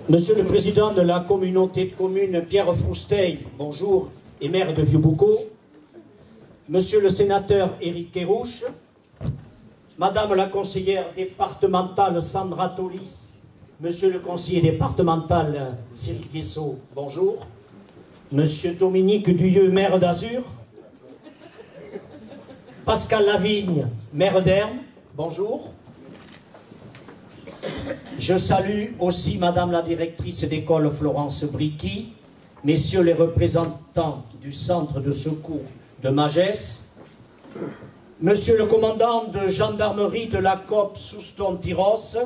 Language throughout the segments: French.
Monsieur le Président de la communauté de communes Pierre Frousteil, bonjour, et maire de Vieux-Boucau. Monsieur le sénateur Éric Kerrouche, Madame la conseillère départementale Sandra Tolis, Monsieur le conseiller départemental Cyril Guessot, bonjour. Monsieur Dominique Duyeux, maire d'Azur. Pascal Lavigne, maire d'Hermes, bonjour. Je salue aussi Madame la directrice d'école Florence Bricky, messieurs les représentants du centre de secours de Magès, monsieur le commandant de gendarmerie de la COP Souston-Tyros,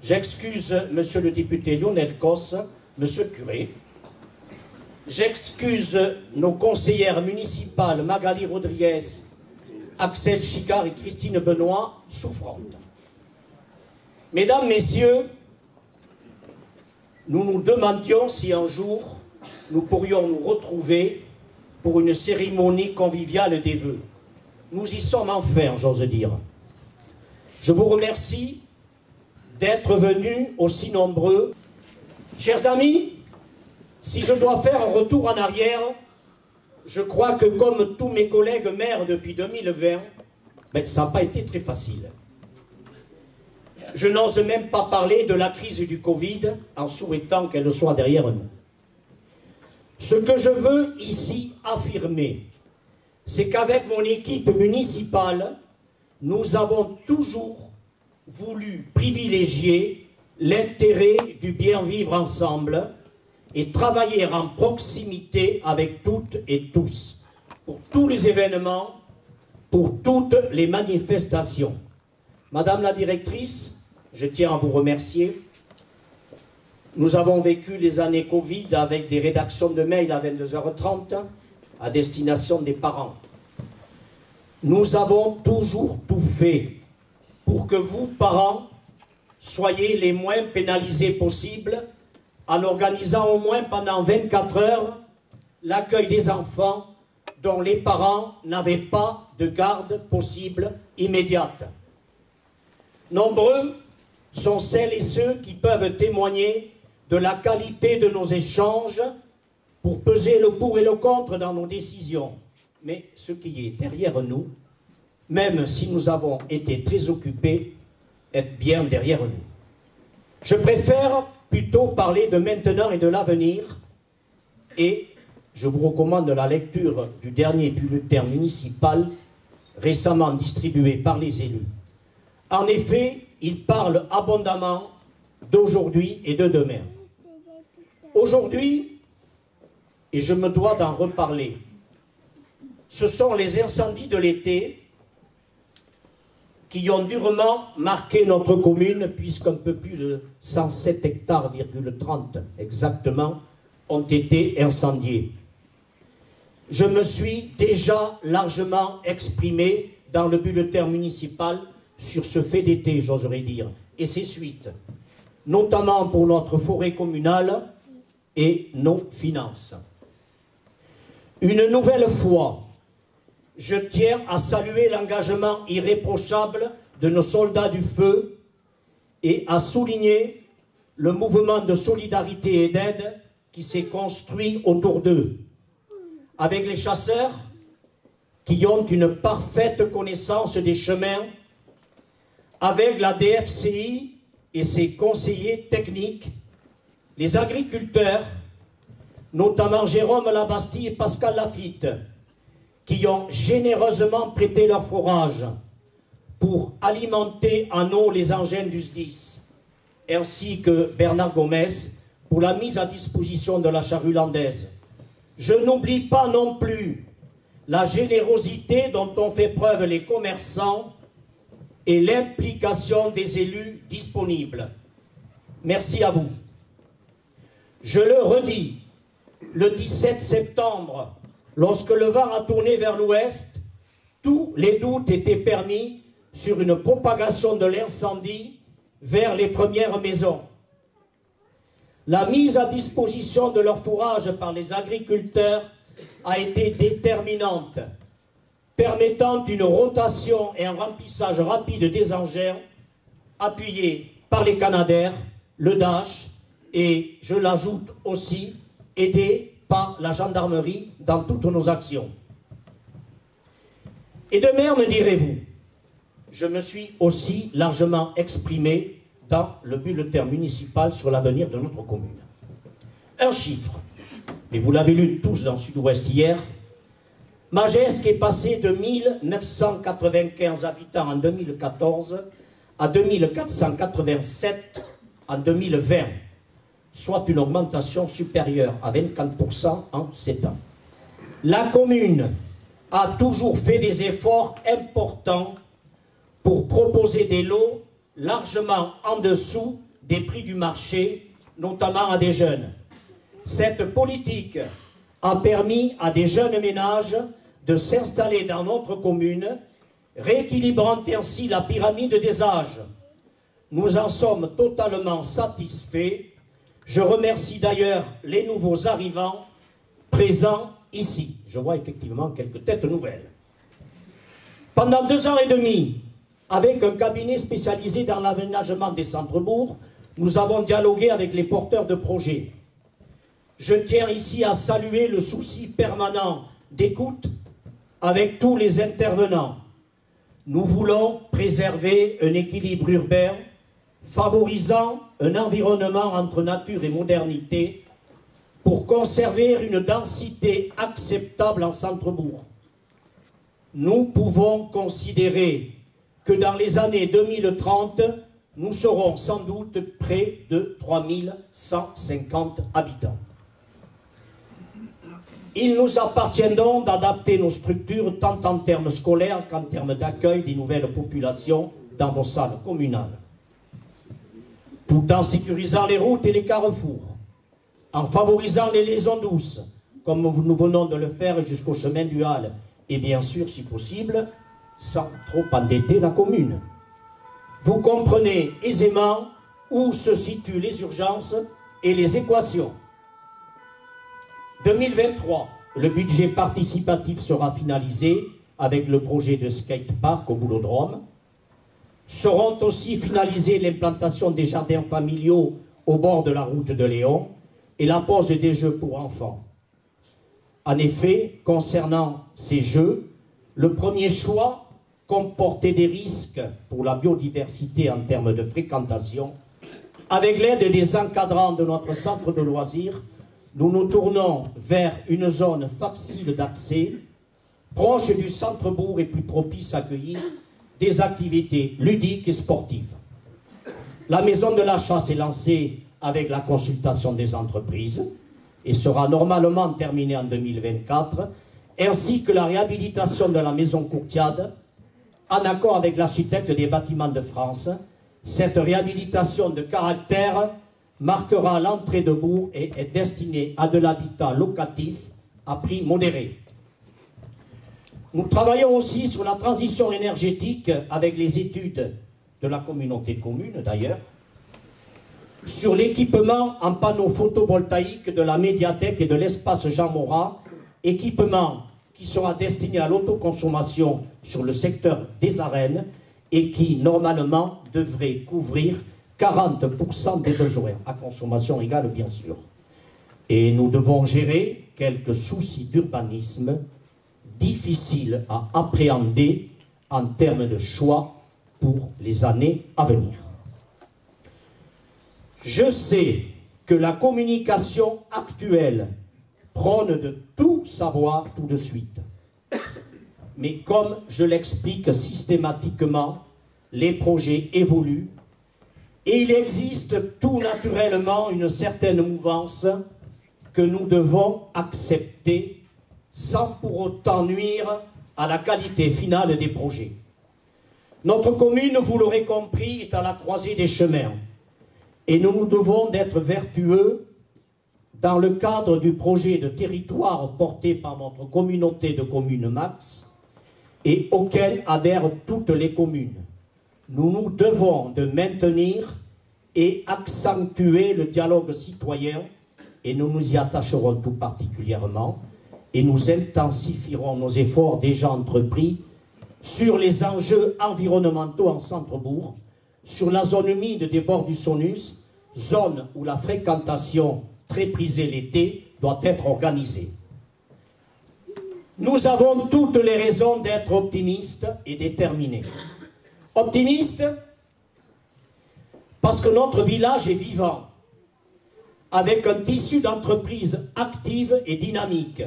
j'excuse monsieur le député Lionel Cos, monsieur le curé, j'excuse nos conseillères municipales Magali Rodriguez, Axel Chigard et Christine Benoît, souffrantes. Mesdames, Messieurs, nous nous demandions si un jour nous pourrions nous retrouver pour une cérémonie conviviale des vœux. Nous y sommes enfin, j'ose dire. Je vous remercie d'être venus aussi nombreux. Chers amis, si je dois faire un retour en arrière, je crois que comme tous mes collègues maires depuis 2020, ça n'a pas été très facile. Je n'ose même pas parler de la crise du Covid en souhaitant qu'elle soit derrière nous. Ce que je veux ici affirmer, c'est qu'avec mon équipe municipale, nous avons toujours voulu privilégier l'intérêt du bien vivre ensemble et travailler en proximité avec toutes et tous, pour tous les événements, pour toutes les manifestations. Madame la directrice, je tiens à vous remercier. Nous avons vécu les années Covid avec des rédactions de mails à 22h30 à destination des parents. Nous avons toujours tout fait pour que vous, parents, soyez les moins pénalisés possibles en organisant au moins pendant 24 heures l'accueil des enfants dont les parents n'avaient pas de garde possible immédiate. Nombreux sont celles et ceux qui peuvent témoigner de la qualité de nos échanges pour peser le pour et le contre dans nos décisions. Mais ce qui est derrière nous, même si nous avons été très occupés, est bien derrière nous. Je préfère plutôt parler de maintenant et de l'avenir, et je vous recommande la lecture du dernier bulletin municipal récemment distribué par les élus. En effet, il parle abondamment d'aujourd'hui et de demain. Aujourd'hui, et je me dois d'en reparler, ce sont les incendies de l'été qui ont durement marqué notre commune, puisqu'un peu plus de 107 hectares,30 exactement ont été incendiés. Je me suis déjà largement exprimé dans le bulletin municipal sur ce fait d'été, j'oserais dire, et ses suites, notamment pour notre forêt communale et nos finances. Une nouvelle fois, je tiens à saluer l'engagement irréprochable de nos soldats du feu et à souligner le mouvement de solidarité et d'aide qui s'est construit autour d'eux, avec les chasseurs qui ont une parfaite connaissance des chemins, avec la DFCI et ses conseillers techniques, les agriculteurs, notamment Jérôme Labastille et Pascal Lafitte, qui ont généreusement prêté leur forage pour alimenter en eau les engins du SDIS, ainsi que Bernard Gomez pour la mise à disposition de la charrue landaise. Je n'oublie pas non plus la générosité dont ont fait preuve les commerçants et l'implication des élus disponibles. Merci à vous. Je le redis, le 17 septembre, lorsque le vent a tourné vers l'ouest, tous les doutes étaient permis sur une propagation de l'incendie vers les premières maisons. La mise à disposition de leur fourrage par les agriculteurs a été déterminante, permettant une rotation et un remplissage rapide des engins, appuyés par les Canadair, le Dash et je l'ajoute aussi, aidés par la gendarmerie dans toutes nos actions. Et de même, me direz-vous, je me suis aussi largement exprimé dans le bulletin municipal sur l'avenir de notre commune. Un chiffre, et vous l'avez lu tous dans Sud-Ouest hier, Magescq est passé de 1995 habitants en 2014 à 2487 en 2020, soit une augmentation supérieure à 24% en 7 ans. La commune a toujours fait des efforts importants pour proposer des lots largement en dessous des prix du marché, notamment à des jeunes. Cette politique a permis à des jeunes ménages de s'installer dans notre commune, rééquilibrant ainsi la pyramide des âges. Nous en sommes totalement satisfaits. Je remercie d'ailleurs les nouveaux arrivants présents ici. Je vois effectivement quelques têtes nouvelles. Pendant 2 ans et demi, avec un cabinet spécialisé dans l'aménagement des centres-bourgs, nous avons dialogué avec les porteurs de projets. Je tiens ici à saluer le souci permanent d'écoute avec tous les intervenants. Nous voulons préserver un équilibre urbain, favorisant un environnement entre nature et modernité pour conserver une densité acceptable en centre-bourg. Nous pouvons considérer que dans les années 2030, nous serons sans doute près de 3150 habitants. Il nous appartient donc d'adapter nos structures tant en termes scolaires qu'en termes d'accueil des nouvelles populations dans nos salles communales, tout en sécurisant les routes et les carrefours, en favorisant les liaisons douces, comme nous venons de le faire jusqu'au chemin du Halles, et bien sûr, si possible, sans trop endetter la commune. Vous comprenez aisément où se situent les urgences et les équations. 2023, le budget participatif sera finalisé avec le projet de skatepark au Boulodrome. Seront aussi finalisées l'implantation des jardins familiaux au bord de la route de Léon et la pose des jeux pour enfants. En effet, concernant ces jeux, le premier choix comportait des risques pour la biodiversité en termes de fréquentation. Avec l'aide des encadrants de notre centre de loisirs, nous nous tournons vers une zone facile d'accès, proche du centre-bourg et plus propice à accueillir des activités ludiques et sportives. La maison de la chasse est lancée avec la consultation des entreprises et sera normalement terminée en 2024, ainsi que la réhabilitation de la maison Courtiade, en accord avec l'architecte des bâtiments de France. Cette réhabilitation de caractère marquera l'entrée de bourg et est destinée à de l'habitat locatif à prix modéré. Nous travaillons aussi sur la transition énergétique avec les études de la communauté de communes d'ailleurs, sur l'équipement en panneaux photovoltaïques de la médiathèque et de l'espace Jean Morat, équipement qui sera destiné à l'autoconsommation sur le secteur des arènes et qui normalement devrait couvrir 40% des besoins, à consommation égale bien sûr. Et nous devons gérer quelques soucis d'urbanisme difficiles à appréhender en termes de choix pour les années à venir. Je sais que la communication actuelle prône de tout savoir tout de suite. Mais comme je l'explique systématiquement, les projets évoluent et il existe tout naturellement une certaine mouvance que nous devons accepter sans pour autant nuire à la qualité finale des projets. Notre commune, vous l'aurez compris, est à la croisée des chemins et nous nous devons d'être vertueux dans le cadre du projet de territoire porté par notre communauté de communes Max et auquel adhèrent toutes les communes. Nous nous devons de maintenir et accentuer le dialogue citoyen et nous nous y attacherons tout particulièrement et nous intensifierons nos efforts déjà entrepris sur les enjeux environnementaux en centre-bourg, sur la zone humide des bords du Saunus zone où la fréquentation très prisée l'été doit être organisée. Nous avons toutes les raisons d'être optimistes et déterminés. Optimistes parce que notre village est vivant, avec un tissu d'entreprises actives et dynamiques.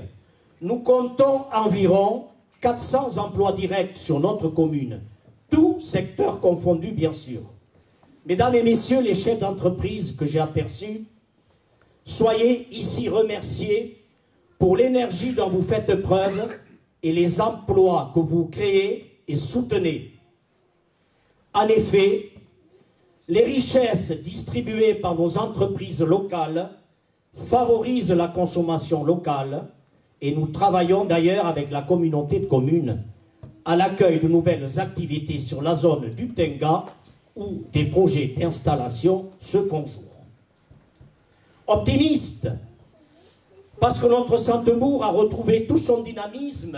Nous comptons environ 400 emplois directs sur notre commune, tous secteurs confondus bien sûr. Mesdames et messieurs les chefs d'entreprise que j'ai aperçus, soyez ici remerciés pour l'énergie dont vous faites preuve et les emplois que vous créez et soutenez. En effet, les richesses distribuées par nos entreprises locales favorisent la consommation locale et nous travaillons d'ailleurs avec la communauté de communes à l'accueil de nouvelles activités sur la zone du Tenga où des projets d'installation se font jour. Optimiste, parce que notre Centrebourg a retrouvé tout son dynamisme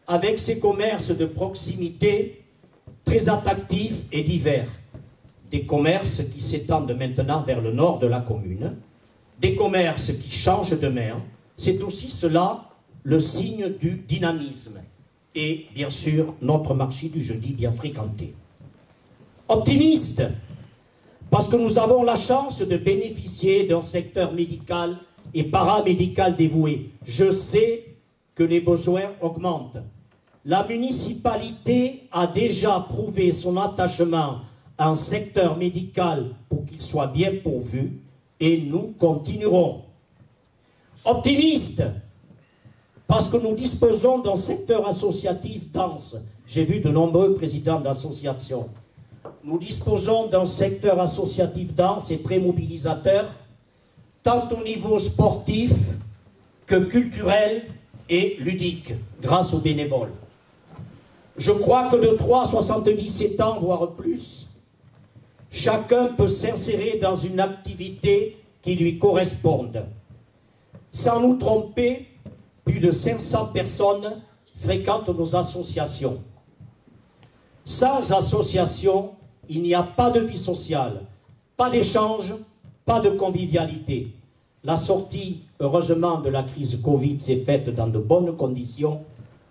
avec ses commerces de proximité très attractifs et divers. Des commerces qui s'étendent maintenant vers le nord de la commune, des commerces qui changent de main. C'est aussi cela le signe du dynamisme. Et bien sûr, notre marché du jeudi bien fréquenté. Optimiste, parce que nous avons la chance de bénéficier d'un secteur médical et paramédical dévoué. Je sais que les besoins augmentent. La municipalité a déjà prouvé son attachement à un secteur médical pour qu'il soit bien pourvu et nous continuerons. Optimiste, parce que nous disposons d'un secteur associatif dense. J'ai vu de nombreux présidents d'associations. Nous disposons d'un secteur associatif dense et très mobilisateur, tant au niveau sportif que culturel et ludique, grâce aux bénévoles. Je crois que de 3 à 77 ans, voire plus, chacun peut s'insérer dans une activité qui lui corresponde. Sans nous tromper, plus de 500 personnes fréquentent nos associations. Sans association, il n'y a pas de vie sociale, pas d'échange, pas de convivialité. La sortie, heureusement, de la crise Covid s'est faite dans de bonnes conditions,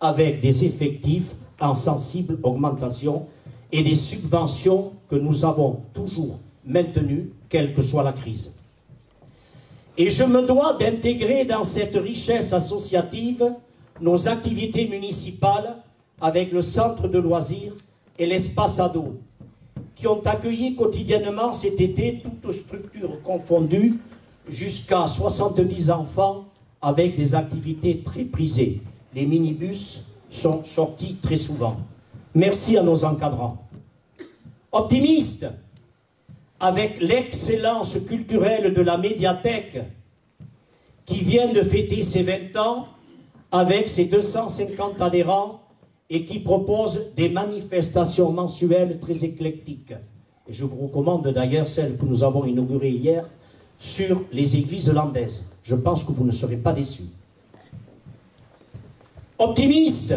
avec des effectifs en sensible augmentation et des subventions que nous avons toujours maintenues, quelle que soit la crise. Et je me dois d'intégrer dans cette richesse associative nos activités municipales avec le centre de loisirs et l'espace ado, qui ont accueilli quotidiennement cet été toutes structures confondues jusqu'à 70 enfants avec des activités très prisées. Les minibus sont sortis très souvent. Merci à nos encadrants. Optimiste, avec l'excellence culturelle de la médiathèque qui vient de fêter ses 20 ans avec ses 250 adhérents et qui propose des manifestations mensuelles très éclectiques. Et je vous recommande d'ailleurs celle que nous avons inaugurée hier sur les églises landaises. Je pense que vous ne serez pas déçus. Optimiste,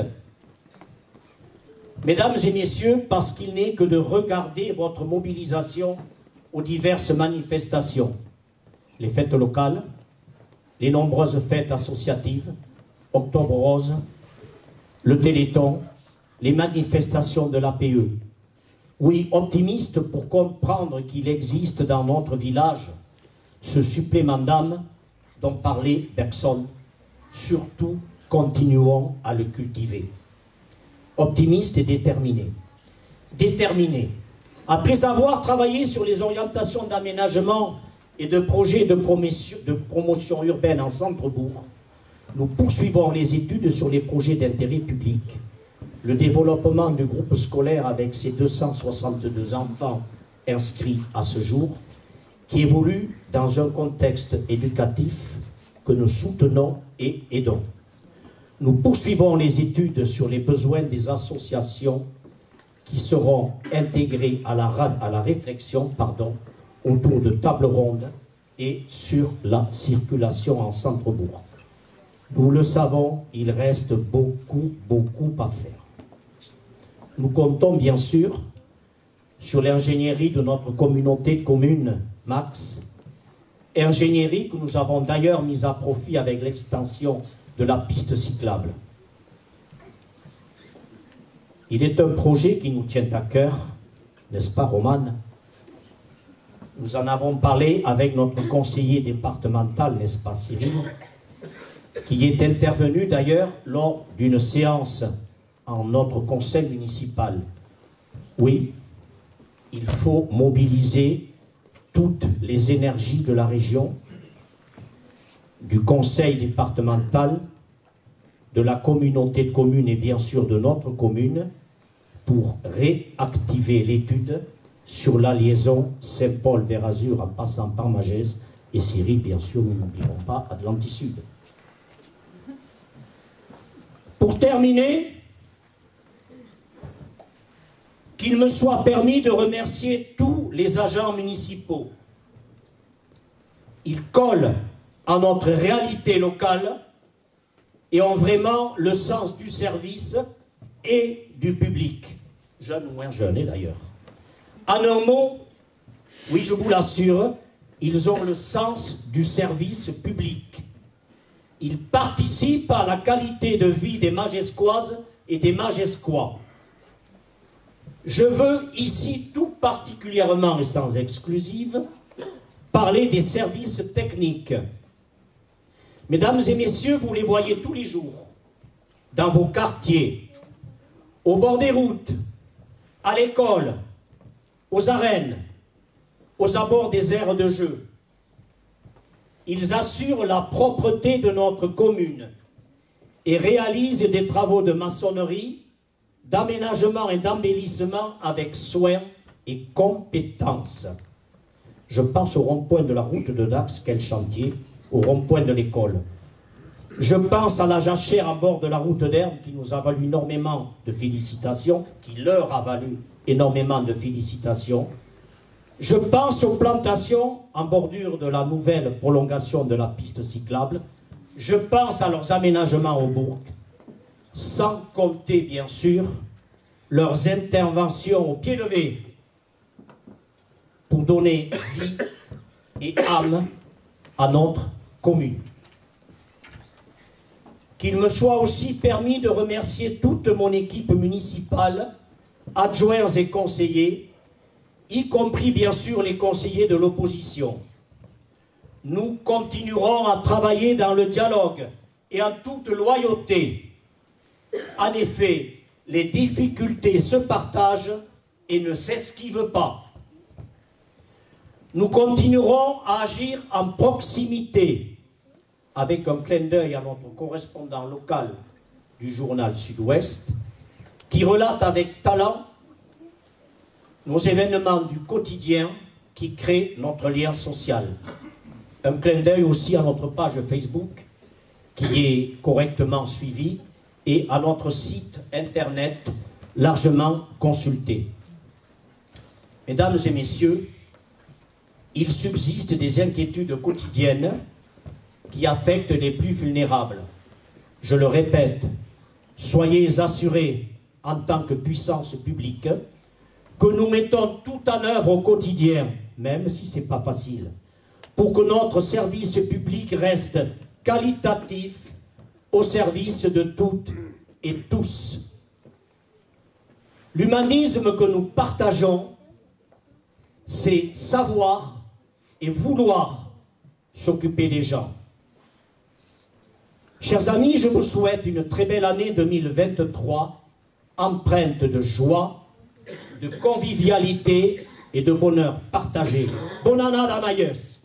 mesdames et messieurs, parce qu'il n'est que de regarder votre mobilisation aux diverses manifestations, les fêtes locales, les nombreuses fêtes associatives, Octobre Rose, le Téléthon, les manifestations de l'APE. Oui, optimiste pour comprendre qu'il existe dans notre village ce supplément d'âme dont parlait Bergson. Surtout, continuons à le cultiver. Optimiste et déterminé. Déterminé. Après avoir travaillé sur les orientations d'aménagement et de projets de promotion urbaine en Centrebourg, nous poursuivons les études sur les projets d'intérêt public. Le développement du groupe scolaire avec ses 262 enfants inscrits à ce jour, qui évolue dans un contexte éducatif que nous soutenons et aidons. Nous poursuivons les études sur les besoins des associations qui seront intégrées à la réflexion autour de tables rondes et sur la circulation en Centrebourg. Nous le savons, il reste beaucoup à faire. Nous comptons bien sûr sur l'ingénierie de notre communauté de communes Max, ingénierie que nous avons d'ailleurs mise à profit avec l'extension de la piste cyclable. Il est un projet qui nous tient à cœur, n'est-ce pas, Romane? Nous en avons parlé avec notre conseiller départemental, n'est-ce pas, Cyril, qui est intervenu d'ailleurs lors d'une séance en notre conseil municipal. Oui, il faut mobiliser toutes les énergies de la région, du conseil départemental, de la communauté de communes et bien sûr de notre commune pour réactiver l'étude sur la liaison Saint-Paul-vers-Azur en passant par Magès et Cyril, bien sûr, nous n'oublierons pas Atlantis-Sud. Pour terminer, qu'il me soit permis de remercier tous les agents municipaux. Ils collent à notre réalité locale et ont vraiment le sens du service et du public, jeunes ou moins jeunes d'ailleurs. En un mot, oui je vous l'assure, ils ont le sens du service public. Ils participent à la qualité de vie des Magescoises et des Magescois. Je veux ici tout particulièrement et sans exclusive parler des services techniques. Mesdames et messieurs, vous les voyez tous les jours, dans vos quartiers, au bord des routes, à l'école, aux arènes, aux abords des aires de jeu. Ils assurent la propreté de notre commune et réalisent des travaux de maçonnerie, d'aménagement et d'embellissement avec soin et compétence. Je pense au rond-point de la route de Dax, quel chantier, au rond-point de l'école. Je pense à la jachère en bord de la route d'Herbe qui nous a valu énormément de félicitations, qui leur a valu énormément de félicitations. Je pense aux plantations en bordure de la nouvelle prolongation de la piste cyclable. Je pense à leurs aménagements au bourg, sans compter bien sûr leurs interventions au pied levé pour donner vie et âme à notre commune. Qu'il me soit aussi permis de remercier toute mon équipe municipale, adjoints et conseillers, y compris bien sûr les conseillers de l'opposition. Nous continuerons à travailler dans le dialogue et en toute loyauté. En effet, les difficultés se partagent et ne s'esquivent pas. Nous continuerons à agir en proximité, avec un clin d'œil à notre correspondant local du journal Sud-Ouest, qui relate avec talent nos événements du quotidien qui créent notre lien social. Un clin d'œil aussi à notre page Facebook, qui est correctement suivie, et à notre site internet largement consulté. Mesdames et messieurs, il subsiste des inquiétudes quotidiennes qui affectent les plus vulnérables. Je le répète, soyez assurés en tant que puissance publique que nous mettons tout en œuvre au quotidien, même si ce n'est pas facile, pour que notre service public reste qualitatif au service de toutes et tous. L'humanisme que nous partageons, c'est savoir et vouloir s'occuper des gens. Chers amis, je vous souhaite une très belle année 2023, empreinte de joie, de convivialité et de bonheur partagé. Bonne année à Mayes.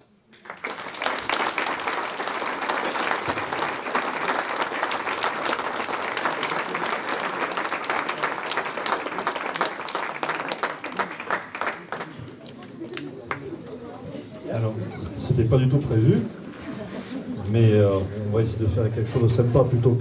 Alors, c'était pas du tout prévu, mais on va essayer de faire quelque chose de sympa plutôt.